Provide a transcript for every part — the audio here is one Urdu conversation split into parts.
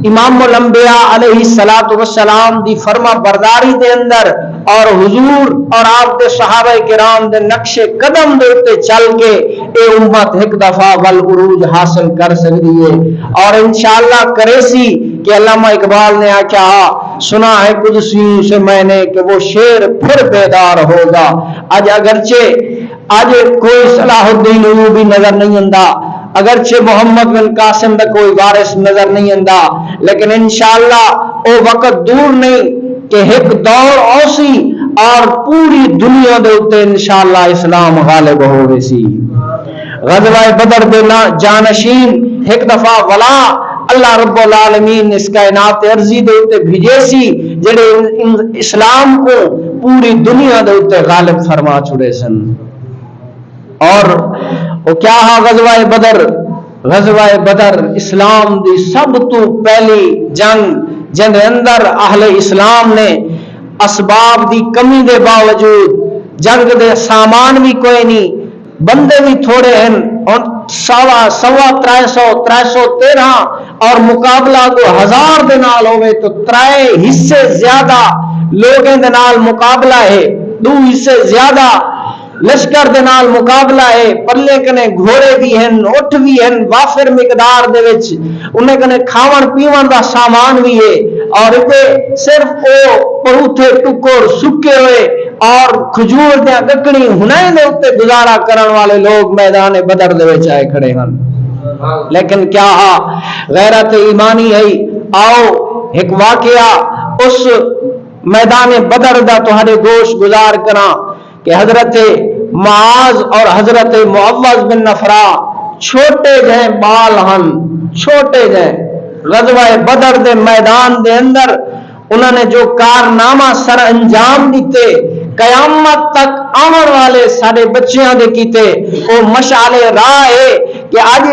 امام الانبیاء علیہ الصلوۃ والسلام دی فرما برداری دے اندر اور حضور اور آپ دے صحابہ کرام دے نقش قدم دے تے چل کے اے امت ایک دفعہ والعروج حاصل کر سکتی ہے اور انشاءاللہ کرے سی کہ علامہ اقبال نے کہا سنا ہے قدسیوں سے میں نے کہ وہ شیر پھر بیدار ہوگا. آج اگرچہ آج کوئی صلاح الدین ایوبی نظر نہیں آندا، اگرچہ محمد بن قاسم دا کوئی وارث نظر نہیں آندا، لیکن انشاءاللہ او وقت دور نہیں کہ ایک دور اوسی اور پوری دنیا دے اوتے انشاءاللہ اسلام غالب ہوے سی. غزوہ بدر دے جانشین ایک دفعہ ولا اللہ رب العالمین اس کائنات عرضی دے اوتے بھیجے سی جڑے اسلام کو پوری دنیا دے اوتے غالب فرما چھڑے سن. اور وہ کیا ہے غزوہ بدر؟ غزوہ بدر اسلام دی سب تو پہلی جنگ جن اندر اہل اسلام نے اسباب دی کمی دے باوجود جنگ دے سامان بھی کوئی نہیں، بندے بھی تھوڑے ہیں اور سوا 313 اور مقابلہ کو 1000 دے نال ہوئے تو 3 حصے زیادہ لوگوں دے نال مقابلہ ہے، 2 حصے زیادہ لشکر دے نال مقابلہ ہے. پلے کنے گھوڑے بھی ہیں، اٹھ بھی ہیں وافر مقدار دے وچ، انہیں کنے کھاون پیون دا سامان بھی ہے اور اتے صرف او پروٹھے ٹکر سکے ہوئے اور کھجور دے گکڑی ہنائیں دے اوتے گزارا کرن والے لوگ میدان بدر دے وچ آئے کھڑے ہیں. لیکن کیا غیرت ایمانی ہے. آؤ ایک واقعہ اس میدان بدر دا تہاڈے گوش گزار کراں کہ حضرت معاذ اور حضرت معوذ بن نفرا چھوٹے جہیں بال ہن، چھوٹے جہیں غزوہ بدر دے میدان دے اندر انہوں نے جو کارنامہ سر انجام دیتے قیامت تک آمن والے سارے بچیاں دے کیتے وہ مشعل راہ ہے کہ آج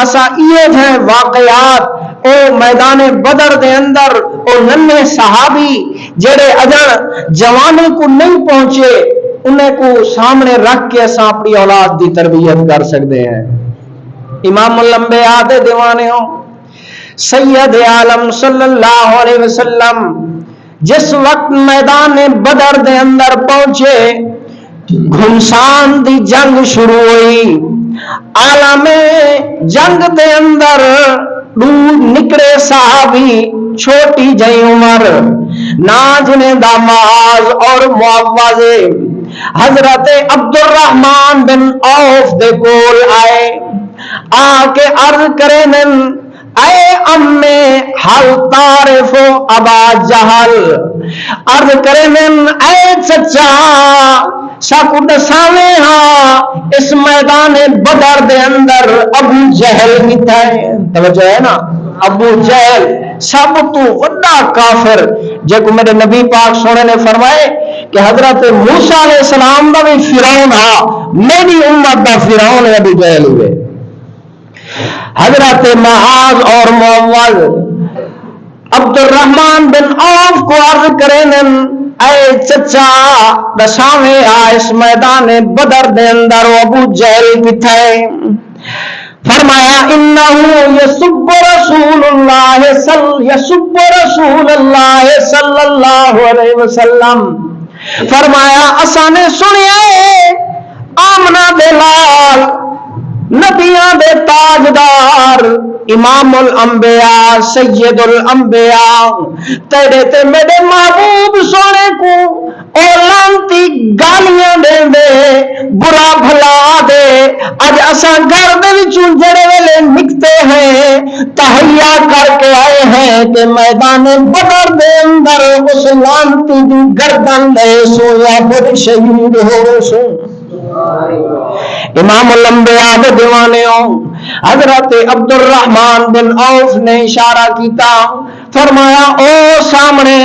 اسا یہ ہیں واقعات او میدان بدر دے اندر او ننھے صحابی جڑے اجڑ جوانے کو نہیں پہنچے انہیں کو سامنے رکھ کے اساں اپنی اولاد دی تربیت کر سکتے ہیں. امام الانبیاء دے دیوانے ہوں سید عالم صلی اللہ علیہ وسلم جس وقت میدان بدر دے اندر پہنچے گھمسان دی جنگ شروع ہوئی. عالم جنگ دے اندر دور نکلے صحابی چھوٹی جئی عمر نا جنہیں دا معاذ اور معوذ حضرت عبد الرحمن بن عوف دے کول آئے آ کے عرض کریں اے امے حل تعرف ابا جہل، عرض کریں اے چچا ساکو دساویں ہاں اس میدان بدر دے اندر ابو جہل کیتا ہے. توجہ ہے نا، ابو جہل سب تو وڈا کافر جے کو میرے نبی پاک سونے نے فرمائے کہ حضرت موسیٰ علیہ السلام دا بھی فرعون ہا، میری امت دا فرعون ہے ابو جہل ہوئے. حضرت معاذ اور معوذ عبد الرحمن بن عوف کو عرض کریں اے چچا دساویں اس میدان بدر دے اندر ابو جہل کتھے؟ فرمایا انہو یسب رسول اللہ صلی اللہ علیہ وسلم. فرمایا اساں نے سنیا آمنہ بلال نبیاں دے تاجدار امام الانبیاء سید الانبیاء تیرے تے میرے محبوب سونے کو او لانتی گالیاں دے دے برا بھلا دے اج اساں گھر دے وچوں جڑے ویلے نکتے ہیں تہیا کر کے آئے ہیں کہ میدان بدر دے اندر اس لانتی دی گردن دے سو یا پھر شہید ہو سو. امام الانبیاء دے دیوانے حضرت عبد الرحمن بن عوف نے اشارہ کیتا فرمایا او سامنے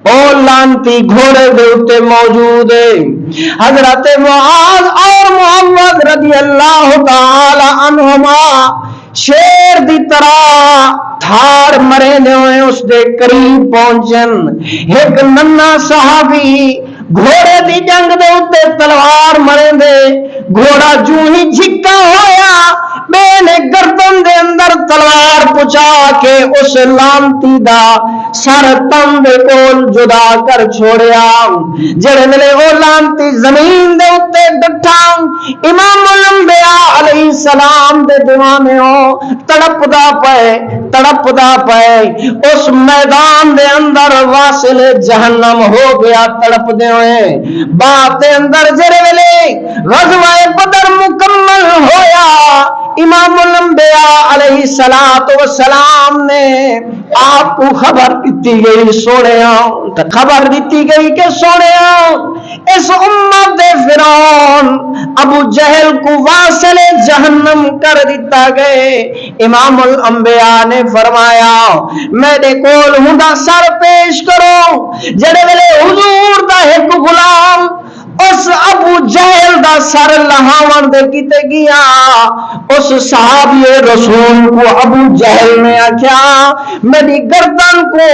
او لانتی گھوڑے دے اتے موجود ہے. حضرت معاذ اور محمد رضی اللہ تعالی عنہما شیر دی طرح تھار مرے دے ہوئے اس دے قریب پہنچن. ایک ننا صحابی گھوڑے دی جنگ دے اتے تلوار مرے دے گھوڑا جو ہی جھکا ہویا بے صحابے نے گردن دے اندر تلوار پچا کے اس لانتی دا سر تن دے کول جدا کر چھوڑیا. جڑے ویلے او لانتی زمین دے اوتے ڈٹھا امام الانبیاء علیہ السلام دے دیوانے ہو تڑپدا پے اس میدان دے اندر واصل جہنم ہو گیا تڑپ دے ہوئے. بعد دے اندر جڑے ویلے غزوہ بدر مکمل ہویا امام الانبیاء علیہ السلام نے آپ کو خبر دیتی گئی سونیا خبر دیتی گئی کہ سونیا اس امت دے فرعون ابو جہل کو واصل جہنم کر دیتا گئے. امام الانبیاء نے فرمایا میرے کول ہوندا سر پیش کرو. جڑے ویلے حضور دا ایک غلام اس ابو جہل دا سر لہاون دے کیتے گیا اس صحابی رسول کو ابو جہل نے آکھیا میری گردن کو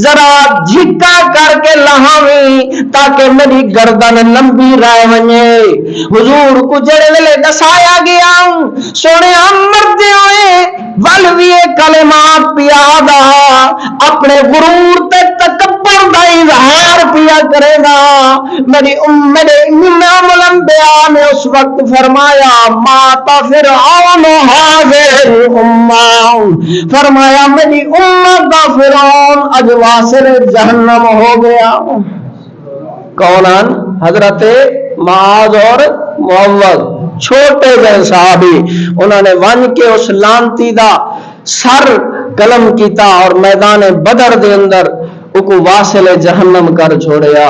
ذرا جھکا کر کے لہاویں تاکہ میری گردن لمبی رہ ونجے. حضور کو جڑے ویلے دسایا گیا سونے مردے ہوئے ولوی کلمات پیادا اپنے غرور تے تکبر دا اظہار پیا کرے گا. میرے امام الانبیاء نے اس وقت فرمایا ماتا فرعون حاضر امہ فرمایا میری امت دا فرعون اج واصل جہنم ہو گیا. کونان حضرت معاذ اور معوذ چھوٹے گئے صحابی انہوں نے ون کے اس لانتی دا سر قلم کیتا اور میدان بدر دے اندر کو واصل جہنم کر چھوڑیا.